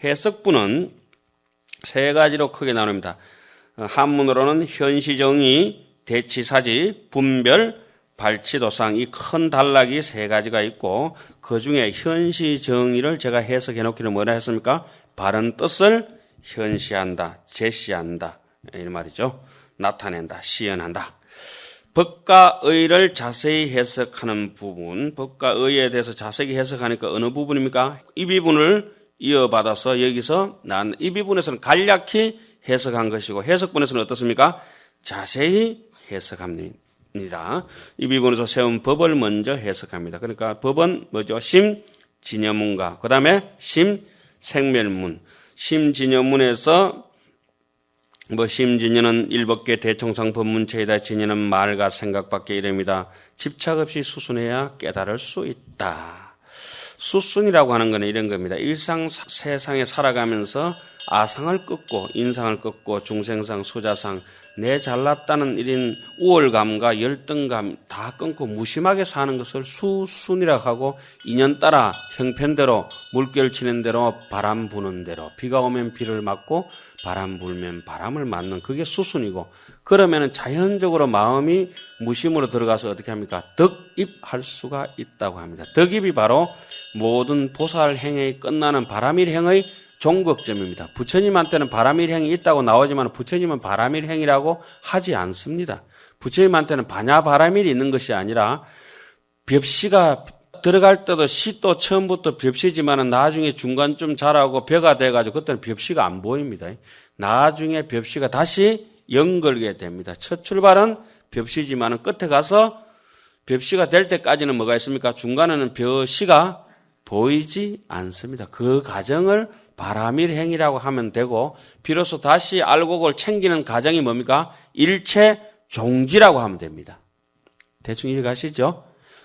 해석부는 세 가지로 크게 나눕니다. 한문으로는 현시정의, 대치사지, 분별, 발치도상 이 큰 단락이 세 가지가 있고 그중에 현시정의를 제가 해석해 놓기를 뭐라 했습니까? 바른 뜻을 현시한다, 제시한다 이 말이죠. 나타낸다, 시연한다. 법과 의를 자세히 해석하는 부분, 법과 의에 대해서 자세히 해석하니까 어느 부분입니까? 이 부분을 이어받아서 여기서 난 이 부분에서는 간략히 해석한 것이고 해석분에서는 어떻습니까? 자세히 해석합니다. 이 부분에서 세운 법을 먼저 해석합니다. 그러니까 법은 뭐죠? 심진여문과 그 다음에 심생멸문. 심진여문에서 심진여는 일법계 대청상 법문체이다. 진여는 말과 생각밖에 이릅니다. 집착 없이 수순해야 깨달을 수 있다. 수순이라고 하는 것은 이런 겁니다. 일상 세상에 살아가면서 아상을 끊고 인상을 끊고 중생상 수자상 내 잘났다는 이런 우월감과 열등감 다 끊고 무심하게 사는 것을 수순이라고 하고 인연 따라 형편대로 물결 치는 대로 바람 부는 대로 비가 오면 비를 맞고 바람 불면 바람을 맞는 그게 수순이고 그러면은 자연적으로 마음이 무심으로 들어가서 어떻게 합니까? 덕입할 수가 있다고 합니다. 덕입이 바로 모든 보살 행위 끝나는 바람일행의 종극점입니다. 부처님한테는 바람일행이 있다고 나오지만 부처님은 바람일행이라고 하지 않습니다. 부처님한테는 반야바람일이 있는 것이 아니라 벽시가 들어갈 때도 시도 처음부터 벽시지만 나중에 중간쯤 자라고 벼가 돼가지고 그때는 벽시가 안 보입니다. 나중에 벽시가 다시 연걸게 됩니다. 첫 출발은 벽시지만 끝에 가서 벽시가 될 때까지는 뭐가 있습니까? 중간에는 벽시가 보이지 않습니다. 그 과정을 바람일행이라고 하면 되고 비로소 다시 알곡을 챙기는 과정이 뭡니까? 일체 종지라고 하면 됩니다. 대충 이해가시죠?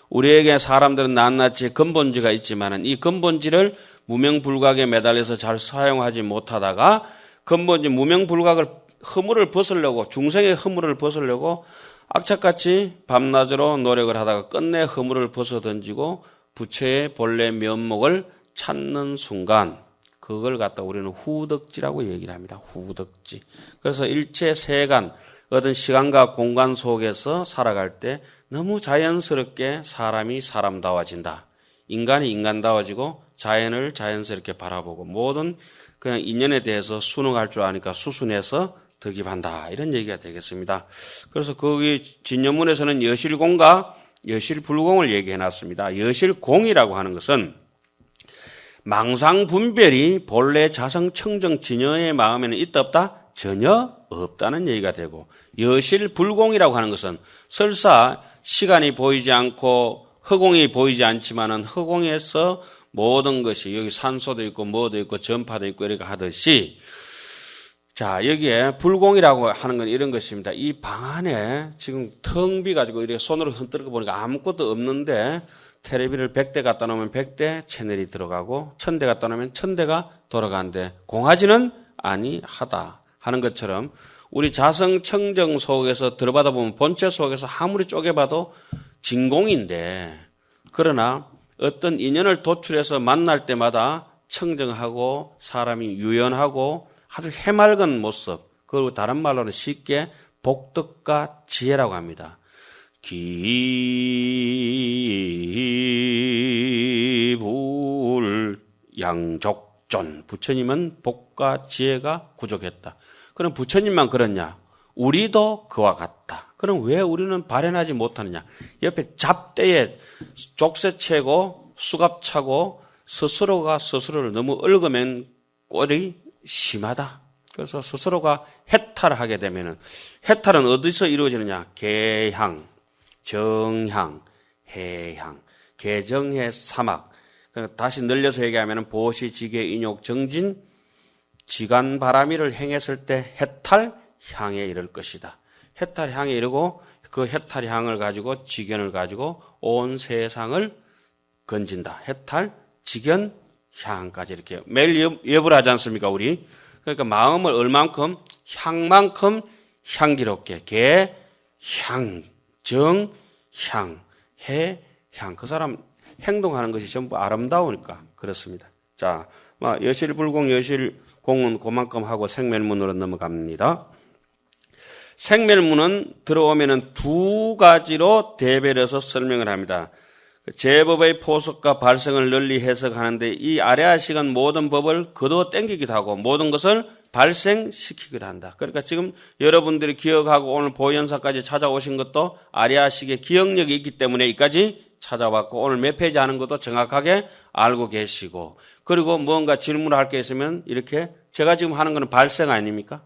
우리에게 사람들은 낱낱이 근본지가 있지만 이 근본지를 무명불각에 매달려서 잘 사용하지 못하다가 근본지 무명불각을 허물을 벗으려고 중생의 허물을 벗으려고 악착같이 밤낮으로 노력을 하다가 끝내 허물을 벗어 던지고 부처의 본래 면목을 찾는 순간 그걸 갖다 우리는 후덕지라고 얘기를 합니다. 후덕지. 그래서 일체 세간 어떤 시간과 공간 속에서 살아갈 때 너무 자연스럽게 사람이 사람다워진다. 인간이 인간다워지고 자연을 자연스럽게 바라보고 모든 그냥 인연에 대해서 순응할 줄 아니까 수순해서 득입한다. 이런 얘기가 되겠습니다. 그래서 거기 진여문에서는 여실공과 여실불공을 얘기해 놨습니다. 여실공이라고 하는 것은 망상분별이 본래 자성청정 진여의 마음에는 있다 없다? 전혀 없다는 얘기가 되고 여실불공이라고 하는 것은 설사 시간이 보이지 않고 허공이 보이지 않지만은 허공에서 모든 것이 여기 산소도 있고 뭐도 있고 전파도 있고 이렇게 하듯이 자 여기에 불공이라고 하는 건 이런 것입니다. 이 방 안에 지금 텅 비가지고 이렇게 손으로 흔들어 보니까 아무것도 없는데 텔레비를 100대 갖다 놓으면 100대 채널이 들어가고 1000대 갖다 놓으면 1000대가 돌아가는데 공하지는 아니하다 하는 것처럼 우리 자성청정 속에서 들어가다 보면 본체 속에서 아무리 쪼개봐도 진공인데 그러나 어떤 인연을 도출해서 만날 때마다 청정하고 사람이 유연하고 아주 해맑은 모습 그리고 다른 말로는 쉽게 복덕과 지혜라고 합니다. 기불양족존 부처님은 복과 지혜가 부족했다. 그럼 부처님만 그렇냐? 우리도 그와 같다. 그럼 왜 우리는 발현하지 못하느냐? 옆에 잡대에 족쇄채고 수갑차고 스스로가 스스로를 너무 얽으면 꼴이 심하다. 그래서 스스로가 해탈을 하게 되면은 해탈은 어디서 이루어지느냐? 개향, 정향, 해향, 개정해 사막. 다시 늘려서 얘기하면 보시, 지계, 인욕, 정진, 지간, 바라미를 행했을 때 해탈 향에 이를 것이다. 해탈 향에 이르고 그 해탈 향을 가지고 지견을 가지고 온 세상을 건진다. 해탈, 지견, 향까지 이렇게 매일 예불 하지 않습니까, 우리? 그러니까 마음을 얼만큼, 향만큼 향기롭게, 개, 향, 정, 향, 해, 향. 그 사람 행동하는 것이 전부 아름다우니까 그렇습니다. 자, 여실불공, 여실공은 그만큼 하고 생멸문으로 넘어갑니다. 생멸문은 들어오면은 두 가지로 대별해서 설명을 합니다. 제법의 포석과 발생을 널리 해석하는데 이 아래아식은 모든 법을 거두어 땡기기도 하고 모든 것을 발생시키기도 한다. 그러니까 지금 여러분들이 기억하고 오늘 보현사까지 찾아오신 것도 아래아식의 기억력이 있기 때문에 여기까지 찾아왔고 오늘 몇 페이지 하는 것도 정확하게 알고 계시고 그리고 뭔가 질문을 할 게 있으면 이렇게 제가 지금 하는 거는 발생 아닙니까?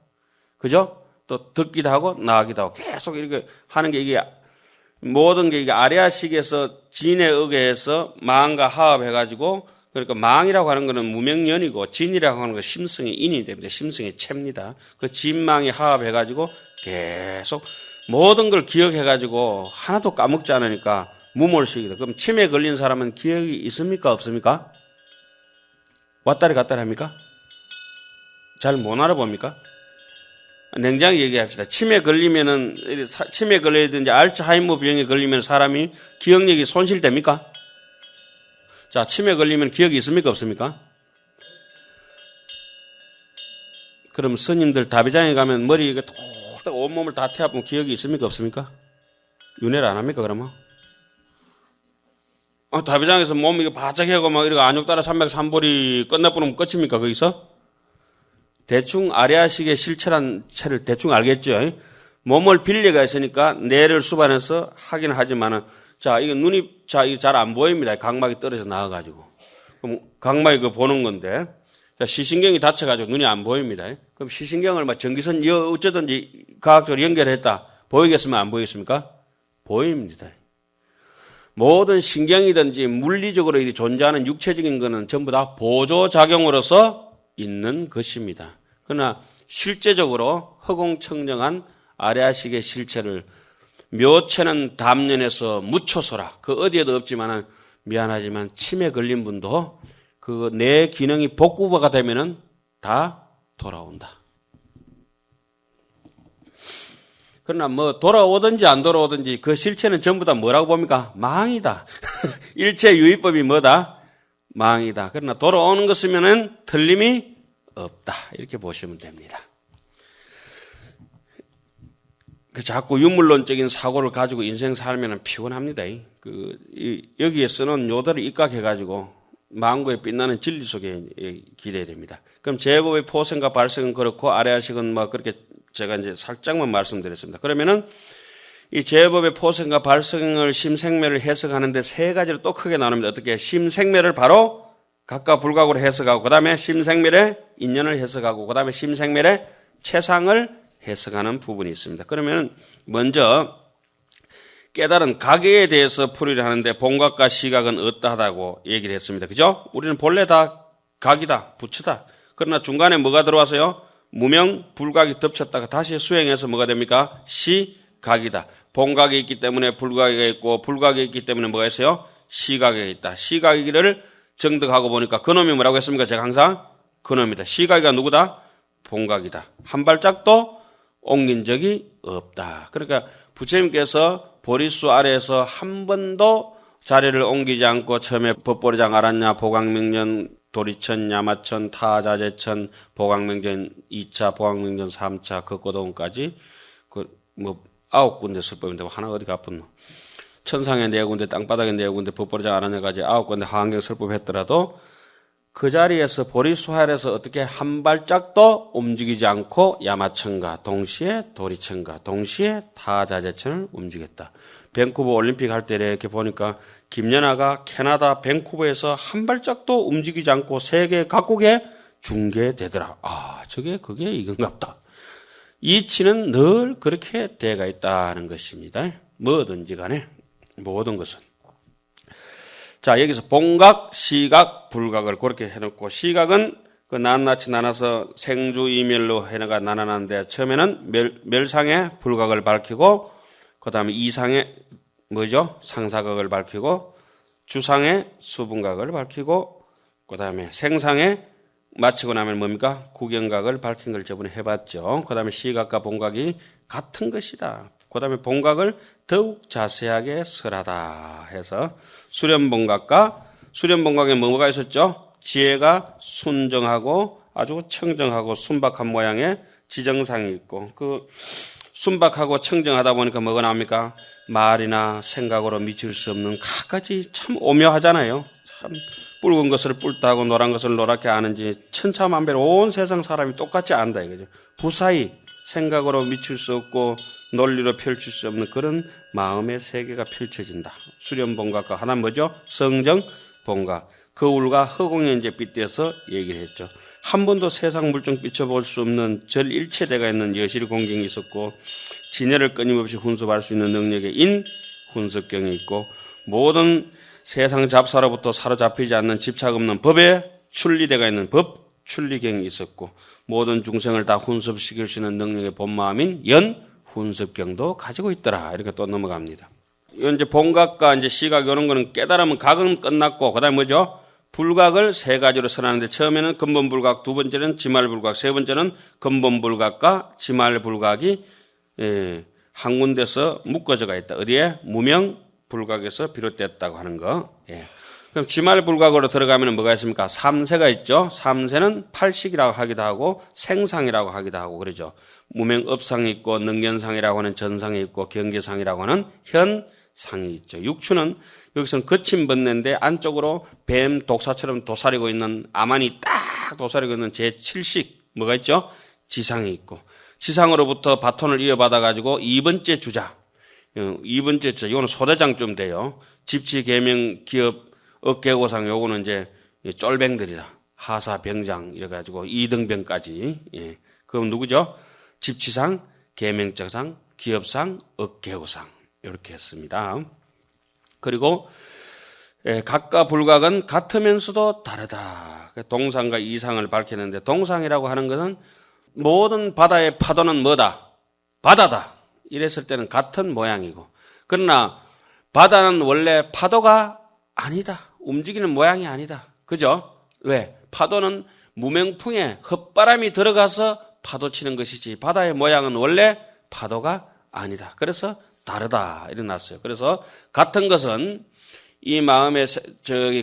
그죠? 또 듣기도 하고 나가기도 하고 계속 이렇게 하는 게 이게 모든 게 이게 아래아식에서 진에 의해서 망과 하합해가지고 그러니까 망이라고 하는 거는 무명연이고 진이라고 하는 건 심성의 인이 됩니다. 심성의 체입니다. 그 진망이 하합해가지고 계속 모든 걸 기억해가지고 하나도 까먹지 않으니까 무몰식이다. 그럼 치매에 걸린 사람은 기억이 있습니까? 없습니까? 왔다리 갔다리 합니까? 잘 못 알아봅니까? 냉정하게 얘기합시다. 치매 걸리면은, 치매 걸리든지 알츠하이머 병에 걸리면 사람이 기억력이 손실됩니까? 자, 치매 걸리면 기억이 있습니까? 없습니까? 그럼 스님들 다비장에 가면 머리 이거 톡딱 온몸을 다 태워보면 기억이 있습니까? 없습니까? 윤회를 안 합니까? 그러면? 다비장에서 몸 이거 바짝 해고 막 이렇게 안욕따라 303볼이 끝나버리면 끝입니까? 거기서? 대충 아래아식의 실체란 체를 대충 알겠죠? 몸을 빌려가 있으니까 뇌를 수반해서 하긴 하지만은, 자, 이거 눈이, 자, 이거 잘 안 보입니다. 각막이 떨어져 나와가지고. 그럼 각막이 그 보는 건데, 자, 시신경이 다쳐가지고 눈이 안 보입니다. 그럼 시신경을 막 전기선, 어쩌든지 과학적으로 연결했다. 보이겠으면 안 보이겠습니까? 보입니다. 모든 신경이든지 물리적으로 존재하는 육체적인 거는 전부 다 보조작용으로서 있는 것입니다. 그러나 실제적으로 허공청정한 아래아식의 실체를 묘체는 담론에서 묻혀서라. 그 어디에도 없지만은 미안하지만 치매 걸린 분도 그 뇌 기능이 복구가 되면은 다 돌아온다. 그러나 뭐 돌아오든지 안 돌아오든지 그 실체는 전부 다 뭐라고 봅니까? 망이다. 일체 유의법이 뭐다? 망이다. 그러나 돌아오는 것이면은 틀림이 없다. 이렇게 보시면 됩니다. 자꾸 유물론적인 사고를 가지고 인생 살면은 피곤합니다. 여기에서는 요대로 입각해가지고 망고에 빛나는 진리 속에 기대야 됩니다. 그럼 제법의 포생과 발생은 그렇고 아래아식은 뭐 그렇게 제가 이제 살짝만 말씀드렸습니다. 그러면은 이 제법의 포생과 발생을 심생멸을 해석하는데 세 가지로 또 크게 나눕니다. 어떻게? 심생멸을 바로 각각 불각으로 해석하고, 그 다음에 심생멸의 인연을 해석하고, 그 다음에 심생멸의 체상을 해석하는 부분이 있습니다. 그러면 먼저 깨달은 각에 대해서 풀이를 하는데 본각과 시각은 어떠하다고 얘기를 했습니다. 그죠? 우리는 본래 다 각이다, 부처다. 그러나 중간에 뭐가 들어와서요? 무명, 불각이 덮쳤다가 다시 수행해서 뭐가 됩니까? 시각이다. 본각이 있기 때문에 불각이 있고, 불각이 있기 때문에 뭐가 있어요? 시각이 있다. 시각이기를 정득하고 보니까 그놈이 뭐라고 했습니까? 제가 항상 그놈이다. 시각이가 누구다? 본각이다. 한 발짝도 옮긴 적이 없다. 그러니까 부처님께서 보리수 아래에서 한 번도 자리를 옮기지 않고 처음에 법보리장 알았냐, 보강명전, 도리천, 야마천, 타자제천, 보강명전 2차, 보강명전 3차, 극고도원까지 뭐 9군데 설법인데 하나 어디 가뿐노. 천상에 4군데, 땅바닥에 4군데, 법보리장 알았냐까지 9군데 하한경 설법했더라도 그 자리에서 보리수하에서 어떻게 한 발짝도 움직이지 않고 야마천과 동시에 도리천과 동시에 타자제천을 움직였다. 밴쿠버 올림픽 할 때 이렇게 보니까 김연아가 캐나다 밴쿠버에서 한 발짝도 움직이지 않고 세계 각국에 중계되더라. 그게 이건갑다. 이치는 늘 그렇게 돼가 있다는 것입니다. 뭐든지 간에 모든 것은. 자, 여기서 본각, 시각, 불각을 그렇게 해놓고, 시각은 그 낱낱이 나눠서 생주이멸로 해나가 나눠놨는데, 처음에는 멸상의 불각을 밝히고, 그 다음에 이상의 뭐죠? 상사각을 밝히고, 주상의 수분각을 밝히고, 그 다음에 생상의 마치고 나면 뭡니까? 구경각을 밝힌 걸 저번에 해봤죠. 그 다음에 시각과 본각이 같은 것이다. 그 다음에 본각을 더욱 자세하게 설하다 해서 수련본각과 수련본각에 뭐가 있었죠? 지혜가 순정하고 아주 청정하고 순박한 모양의 지정상이 있고, 그 순박하고 청정하다 보니까 뭐가 나옵니까? 말이나 생각으로 미칠 수 없는 갖가지 참 오묘하잖아요. 참 붉은 것을 붉다 하고 노란 것을 노랗게 아는지 천차만별 온 세상 사람이 똑같지 않다 이거죠. 부사히 생각으로 미칠 수 없고 논리로 펼칠 수 없는 그런 마음의 세계가 펼쳐진다. 수련본각과 하나 뭐죠? 성정본각. 거울과 허공에 이제 빗대서 얘기를 했죠. 한 번도 세상 물정 비춰볼 수 없는 절일체대가 있는 여실 공경이 있었고, 진해를 끊임없이 훈습할 수 있는 능력의 인훈습경이 있고, 모든 세상 잡사로부터 사로잡히지 않는 집착 없는 법의 출리대가 있는 법 출리경이 있었고, 모든 중생을 다 훈습시킬 수 있는 능력의 본마음인 연훈습경도 가지고 있더라. 이렇게 또 넘어갑니다. 이제 본각과 이제 시각 이런 거는 깨달으면 각은 끝났고, 그다음에 뭐죠? 불각을 세 가지로 설하는데, 처음에는 근본불각, 두 번째는 지말불각, 세 번째는 근본불각과 지말불각이 한 군데서 묶어져가 있다. 어디에? 무명불각에서 비롯됐다고 하는 거. 그럼 지말불각으로 들어가면 뭐가 있습니까? 삼세가 있죠. 삼세는 팔식이라고 하기도 하고 생상이라고 하기도 하고 그러죠. 무명업상이 있고 능견상이라고 하는 전상이 있고 경계상이라고 하는 현상이 있죠. 육추는 여기서는 거친 번뇌인데 안쪽으로 뱀 독사처럼 도사리고 있는, 아만이 딱 도사리고 있는 제7식 뭐가 있죠? 지상이 있고, 지상으로부터 바톤을 이어받아 가지고 2번째 주자, 이거는 소대장쯤 돼요. 집치 계명 기업 억개고상, 요거는 이제 쫄뱅들이라 하사 병장 이래 가지고 2등병까지. 그럼 누구죠? 집치상, 계명적상, 기업상, 억개고상 이렇게 했습니다. 그리고 각과 불각은 같으면서도 다르다. 동상과 이상을 밝히는데, 동상이라고 하는 것은 모든 바다의 파도는 뭐다? 바다다. 이랬을 때는 같은 모양이고, 그러나 바다는 원래 파도가 아니다. 움직이는 모양이 아니다. 그죠? 왜? 파도는 무명풍에 헛바람이 들어가서 파도 치는 것이지, 바다의 모양은 원래 파도가 아니다. 그래서 다르다. 일어났어요. 그래서 같은 것은, 이 마음에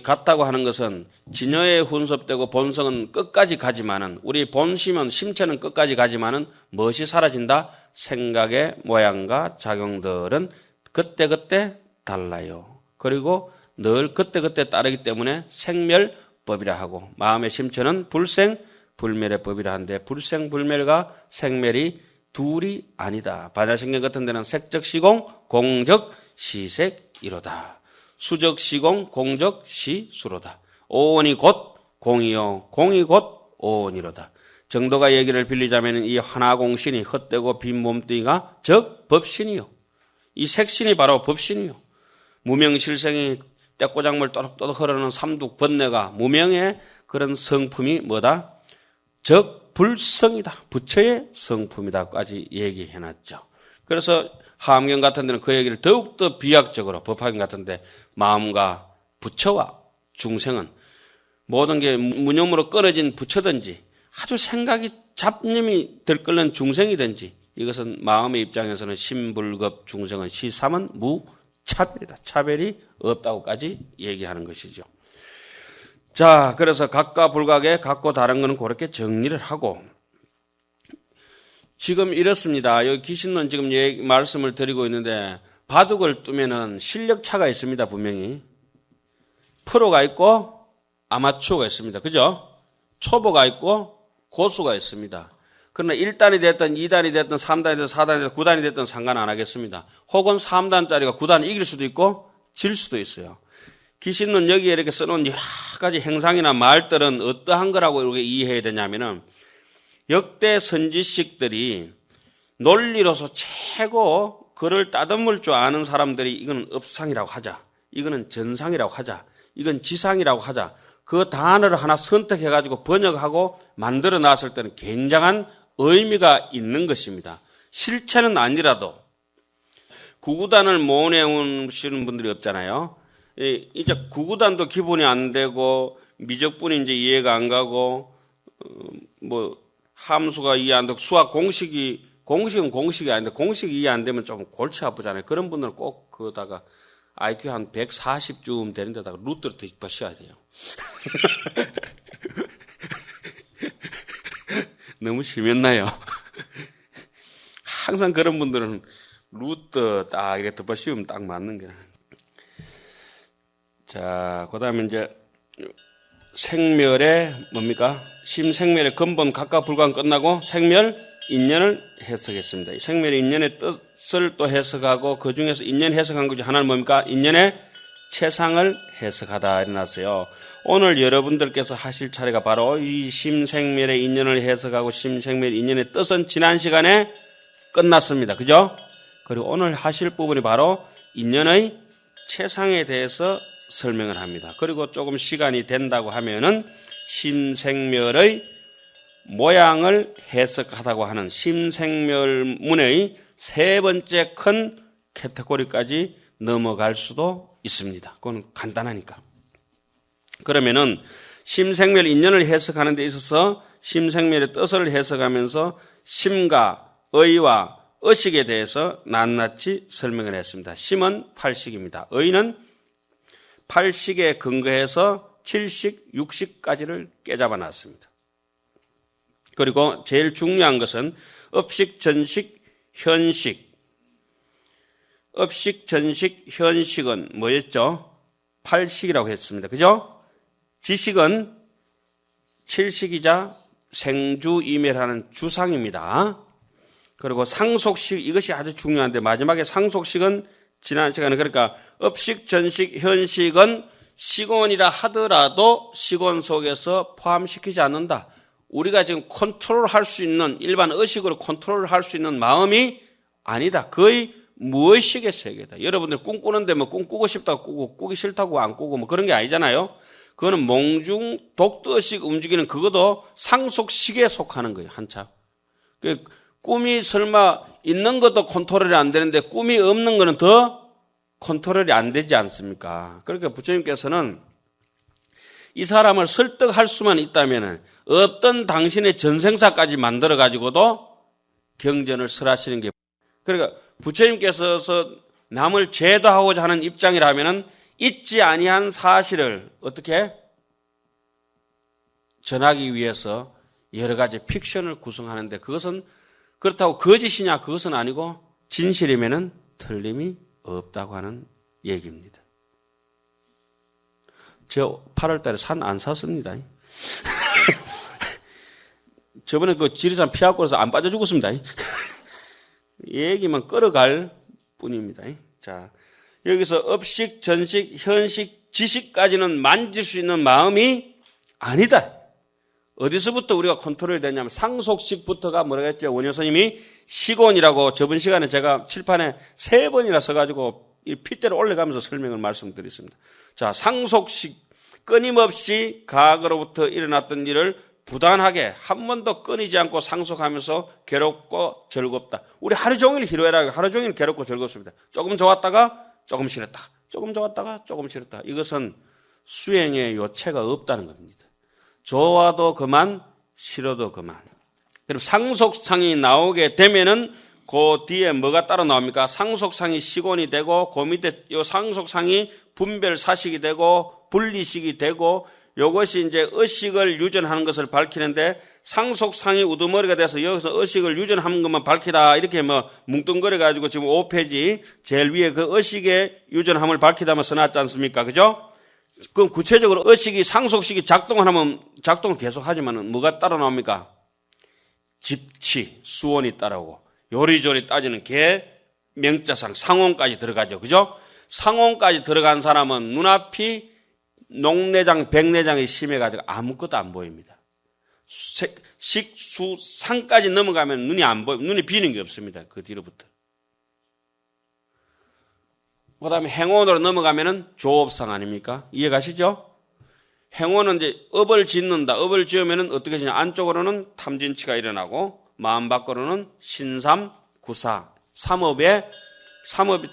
같다고 하는 것은 진여에 훈섭되고 본성은 끝까지 가지만은, 우리 본심은 심체는 끝까지 가지만은 무엇이 사라진다? 생각의 모양과 작용들은 그때그때 달라요. 그리고 늘 그때그때 따르기 때문에 생멸법이라 하고, 마음의 심체는 불생불멸의 법이라 하는데, 불생불멸과 생멸이 둘이 아니다. 반야신경 같은 데는 색적시공, 공적시색이로다. 수적시공, 공적시수로다. 오온이 곧 공이요, 공이 곧 오온이로다. 정도가 얘기를 빌리자면 이 하나공신이 헛되고 빈 몸뚱이가 즉 법신이요, 이 색신이 바로 법신이요, 무명실생이 떼꼬작물 또덕또덕 흐르는 삼둑 번뇌가 무명의 그런 성품이 뭐다? 즉 불성이다. 부처의 성품이다까지 얘기해놨죠. 그래서 하암경 같은 데는 그 얘기를 더욱더 비약적으로, 법화경 같은 데 마음과 부처와 중생은 모든 게 무념으로 끊어진 부처든지 아주 생각이 잡념이 들끓는 중생이든지, 이것은 마음의 입장에서는 심불급, 중생은 시삼은 무차별이다. 차별이 없다고까지 얘기하는 것이죠. 자, 그래서 각과 불각에 각고 다른 것은 그렇게 정리를 하고, 지금 이렇습니다. 여기 귀신론 지금 말씀을 드리고 있는데, 바둑을 두면은 실력차가 있습니다. 분명히 프로가 있고 아마추어가 있습니다. 그죠? 초보가 있고 고수가 있습니다. 그러나 1단이 됐든 2단이 됐든 3단이 됐든 4단이 됐든 9단이 됐든 상관 안 하겠습니다. 혹은 3단짜리가 9단 이길 수도 있고 질 수도 있어요. 귀신론 여기에 이렇게 써놓은 여러 가지 행상이나 말들은 어떠한 거라고 이렇게 이해해야 되냐면은, 역대 선지식들이 논리로서 최고 그를 따듬을 줄 아는 사람들이 이거는 업상이라고 하자, 이거는 전상이라고 하자, 이건 지상이라고 하자, 그 단어를 하나 선택해가지고 번역하고 만들어 놨을 때는 굉장한 의미가 있는 것입니다. 실체는 아니라도 구구단을 모내오시는 분들이 없잖아요. 이제 구구단도 기본이 안 되고 미적분이 이제 이해가 안 가고 뭐 함수가 이해 안 되고 수학 공식은 공식이 아닌데 공식이 이해 안 되면 좀 골치 아프잖아요. 그런 분들은 꼭 그거다가 IQ 한 140쯤 되는 데다가 루트를 더 씌워야 돼요. 너무 심했나요? 항상 그런 분들은 루트 딱 이렇게 덮어 씌우면 딱 맞는 거야. 자, 그 다음에 이제 생멸의 뭡니까? 심생멸의 근본 각각 불관 끝나고 생멸 인연을 해석했습니다. 생멸의 인연의 뜻을 또 해석하고 그 중에서 인연 해석한 것 중 하나는 뭡니까? 인연의 최상을 해석하다 일어났어요. 오늘 여러분들께서 하실 차례가 바로 이 심생멸의 인연을 해석하고 심생멸의 인연의 뜻은 지난 시간에 끝났습니다. 그죠? 그리고 오늘 하실 부분이 바로 인연의 최상에 대해서 설명을 합니다. 그리고 조금 시간이 된다고 하면은 심생멸의 모양을 해석하다고 하는 심생멸문의 세 번째 큰 카테고리까지 넘어갈 수도 있습니다. 그건 간단하니까. 그러면은 심생멸 인연을 해석하는 데 있어서 심생멸의 뜻을 해석하면서 심과 의와 의식에 대해서 낱낱이 설명을 했습니다. 심은 8식입니다. 의는 8식에 근거해서 7식, 6식까지를 깨잡아 놨습니다. 그리고 제일 중요한 것은 업식, 전식, 현식. 업식, 전식, 현식은 뭐였죠? 8식이라고 했습니다. 그죠? 지식은 7식이자 생주이멸하는 주상입니다. 그리고 상속식, 이것이 아주 중요한데 마지막에 상속식은 지난 시간에 그러니까 업식, 전식, 현식은 시곤이라 하더라도 시곤 속에서 포함시키지 않는다. 우리가 지금 컨트롤할 수 있는 일반 의식으로 컨트롤할 수 있는 마음이 아니다. 거의 무의식의 세계다. 여러분들 꿈꾸는데 뭐 꿈꾸고 싶다고 꾸고 꾸기 싫다고 안 꾸고 뭐 그런 게 아니잖아요. 그거는 몽중 독도의식 움직이는 그것도 상속식에 속하는 거예요. 한참. 꿈이 설마 있는 것도 컨트롤이 안 되는데 꿈이 없는 거는 더 컨트롤이 안 되지 않습니까? 그러니까 부처님께서는 이 사람을 설득할 수만 있다면 없던 당신의 전생사까지 만들어가지고도 경전을 설하시는 게 그러니까 부처님께서 남을 제도하고자 하는 입장이라면 있지 아니한 사실을 어떻게 전하기 위해서 여러 가지 픽션을 구성하는데 그것은 그렇다고 거짓이냐? 그것은 아니고 진실이면은 틀림이 없다고 하는 얘기입니다. 저 8월 달에 산 안 샀습니다. 저번에 그 지리산 피하고서 안 빠져 죽었습니다. 얘기만 끌어갈 뿐입니다. 자, 여기서 업식, 전식, 현식, 지식까지는 만질 수 있는 마음이 아니다. 어디서부터 우리가 컨트롤이 되냐면 상속식부터가 뭐라고 했죠? 원효 스님이 시곤이라고 저번 시간에 제가 칠판에 3번이나 써가지고 핏대로 올려가면서 설명을 말씀드렸습니다. 자, 상속식 끊임없이 과거로부터 일어났던 일을 부단하게 한 번도 끊이지 않고 상속하면서 괴롭고 즐겁다. 우리 하루 종일 희로애락, 하루 종일 괴롭고 즐겁습니다. 조금 좋았다가 조금 싫었다. 조금 좋았다가 조금 싫었다. 이것은 수행의 요체가 없다는 겁니다. 좋아도 그만, 싫어도 그만. 그럼 상속상이 나오게 되면은 그 뒤에 뭐가 따로 나옵니까? 상속상이 시곤이 되고 그 밑에 요 상속상이 분별사식이 되고 분리식이 되고 요것이 이제 의식을 유전하는 것을 밝히는데 상속상이 우두머리가 돼서 여기서 의식을 유전하는 것만 밝히다 이렇게 뭐 뭉뚱거려 가지고 지금 5페이지 제일 위에 그 의식의 유전함을 밝히다만 써놨지 않습니까? 그죠? 그럼 구체적으로 의식이 상속식이 작동을 하면 작동을 계속 하지만은 뭐가 따라 나옵니까? 집치, 수원이 따라오고 요리조리 따지는 개, 명자상, 상온까지 들어가죠. 그죠? 상온까지 들어간 사람은 눈앞이 녹내장, 백내장이 심해가지고 아무것도 안 보입니다. 식, 수, 상까지 넘어가면 눈이 안 보여, 눈이 비는 게 없습니다. 그 뒤로부터. 그 다음에 행원으로 넘어가면은 조업상 아닙니까? 이해 가시죠? 행원은 이제 업을 짓는다. 업을 지으면은 어떻게 되냐? 안쪽으로는 탐진치가 일어나고, 마음 밖으로는 신삼, 구사, 삼업의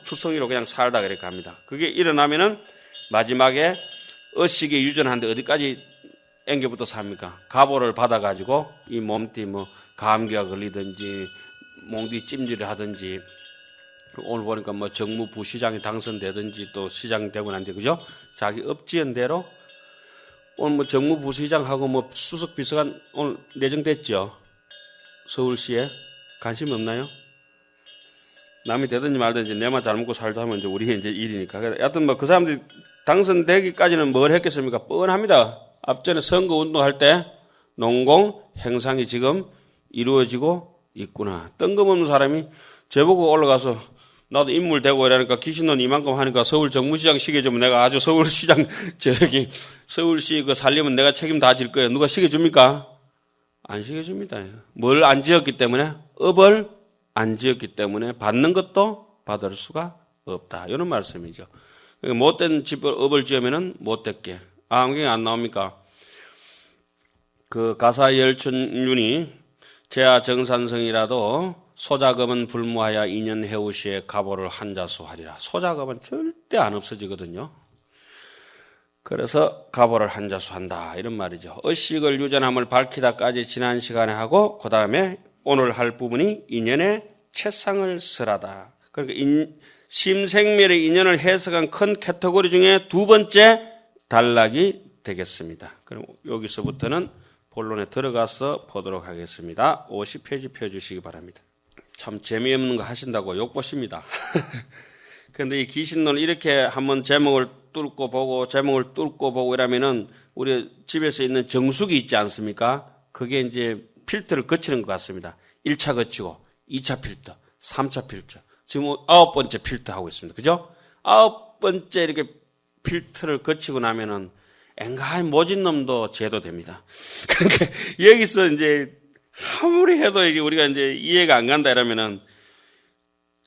투성이로 그냥 살다 그렇게 합니다. 그게 일어나면은 마지막에 의식이 유전하는데 어디까지 앵겨부터 삽니까? 가보를 받아가지고 이 몸띠 뭐 감기가 걸리든지 몽디 찜질을 하든지 오늘 보니까 뭐 정무부시장이 당선되든지 또 시장 되고 난 뒤에 그죠? 자기 업지은 대로 오늘 뭐 정무부시장하고 뭐 수석비서관 오늘 내정됐죠? 서울시에 관심 없나요? 남이 되든지 말든지 내만 잘 먹고 살자면 이제 우리의 이제 일이니까. 여하튼 뭐 그 사람들이 당선되기까지는 뭘 했겠습니까? 뻔합니다. 앞전에 선거 운동할 때 농공 행상이 지금 이루어지고 있구나. 뜬금없는 사람이 제보고 올라가서 나도 인물 되고 이러니까 귀신돈 이만큼 하니까 서울 정무시장 시켜주면 내가 아주 서울시장 서울시 그 살리면 내가 책임 다 질 거예요. 누가 시켜줍니까? 안 시켜줍니다. 뭘 안 지었기 때문에 업을 안 지었기 때문에 받는 것도 받을 수가 없다. 이런 말씀이죠. 못된 업을 지으면은 못됐게. 안경이 안 나옵니까? 그 가사열춘윤이 제하 정산성이라도 소자금은 불무하여 2년 해우시에 가보를 한자수 하리라. 소자금은 절대 안 없어지거든요. 그래서 가보를 한자수 한다. 이런 말이죠. 의식을 유전함을 밝히다까지 지난 시간에 하고 그 다음에 오늘 할 부분이 인연의 채상을 설하다. 그러니까 심생멸의 인연을 해석한 큰 카테고리 중에 두 번째 단락이 되겠습니다. 그럼 여기서부터는 본론에 들어가서 보도록 하겠습니다. 50페이지 펴주시기 바랍니다. 참 재미없는 거 하신다고 욕보십니다. 그런데 이 귀신론 이렇게 한번 제목을 뚫고 보고 이러면은 우리 집에서 있는 정수기 있지 않습니까? 그게 이제 필터를 거치는 것 같습니다. 1차 거치고 2차 필터, 3차 필터. 지금 9번째 필터 하고 있습니다. 그죠? 9번째 이렇게 필터를 거치고 나면은 엥가이 모진 놈도 제도됩니다. 그러니까 여기서 이제 아무리 해도 이게 우리가 이제 이해가 안 간다 이러면은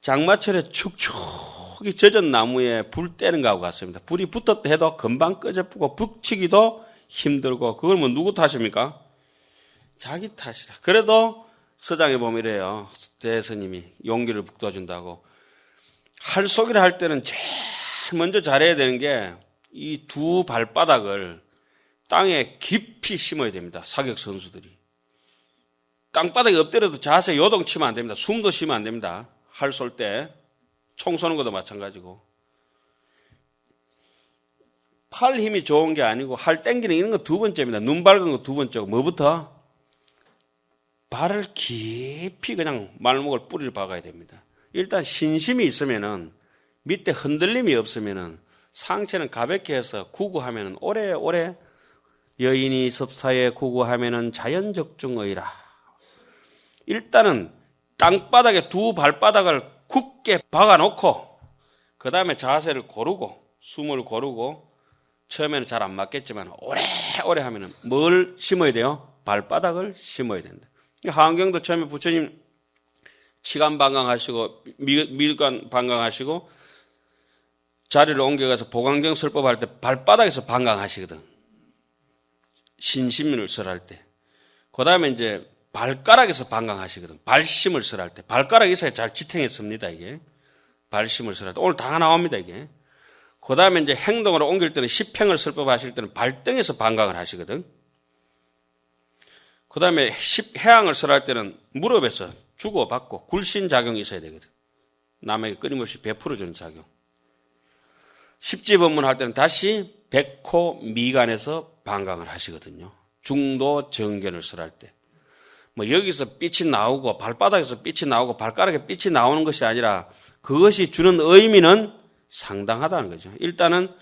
장마철에 축축이 젖은 나무에 불 떼는 거하고 같습니다. 불이 붙었다 해도 금방 꺼져쁘고 붙이기도 힘들고 그걸 뭐 누구 탓입니까? 자기 탓이라. 그래도 서장에 보면 이래요. 대스님이 용기를 북돋준다고. 할쏘기를 할 때는 제일 먼저 잘해야 되는 게 이 두 발바닥을 땅에 깊이 심어야 됩니다. 사격 선수들이. 땅바닥에 엎드려도 자세 요동치면 안 됩니다. 숨도 쉬면 안 됩니다. 활 쏠 때. 총 쏘는 것도 마찬가지고. 팔 힘이 좋은 게 아니고 활 땡기는 이런 거 두 번째입니다. 눈 밝은 거 두 번째고. 뭐부터? 발을 깊이 그냥 말목을 뿌리를 박아야 됩니다. 일단 신심이 있으면은 밑에 흔들림이 없으면은 상체는 가볍게 해서 구구하면은 오래오래 여인이 섭사에 구구하면은 자연적중의라. 일단은 땅바닥에 두 발바닥을 굳게 박아놓고 그 다음에 자세를 고르고 숨을 고르고 처음에는 잘 안 맞겠지만 오래오래 하면은 뭘 심어야 돼요? 발바닥을 심어야 된다. 하안경도 처음에 부처님 치간 방광하시고 밀관 방광하시고 자리를 옮겨가서 보강경 설법할 때 발바닥에서 방광하시거든. 신심을 설할 때. 그 다음에 이제 발가락에서 방광하시거든. 발심을 설할 때. 발가락이 있어야 잘 지탱했습니다, 이게. 발심을 설할 때. 오늘 다 나옵니다, 이게. 그 다음에 이제 행동으로 옮길 때는 십행을 설법하실 때는 발등에서 방광을 하시거든. 그 다음에 해양을 설할 때는 무릎에서 주고받고 굴신작용이 있어야 되거든. 남에게 끊임없이 베풀어주는 작용. 십지법문 할 때는 다시 백호 미간에서 방광을 하시거든요. 중도 정견을 설할 때. 뭐 여기서 빛이 나오고 발바닥에서 빛이 나오고 발가락에 빛이 나오는 것이 아니라 그것이 주는 의미는 상당하다는 거죠. 일단은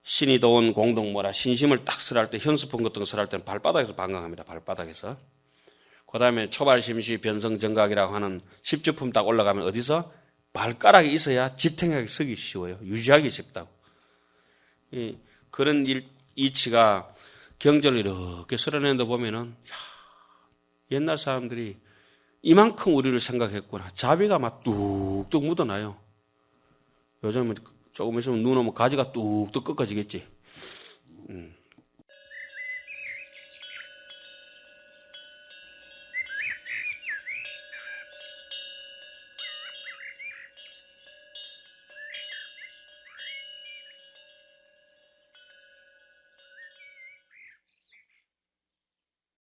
신이 도운 공덕모라 신심을 딱 설할 때 현수품 같은 거 설할 때는 발바닥에서 방광합니다. 발바닥에서. 그 다음에 초발심시 변성정각이라고 하는 십주품 딱 올라가면 어디서? 발가락이 있어야 지탱하게 서기 쉬워요. 유지하기 쉽다고. 그런 이치가 경전을 이렇게 설어내는 데 보면은 옛날 사람들이 이만큼 우리를 생각했구나. 자비가 막 뚝뚝 묻어나요. 요즘은 조금 있으면 눈 오면 가지가 뚝뚝 꺾어지겠지.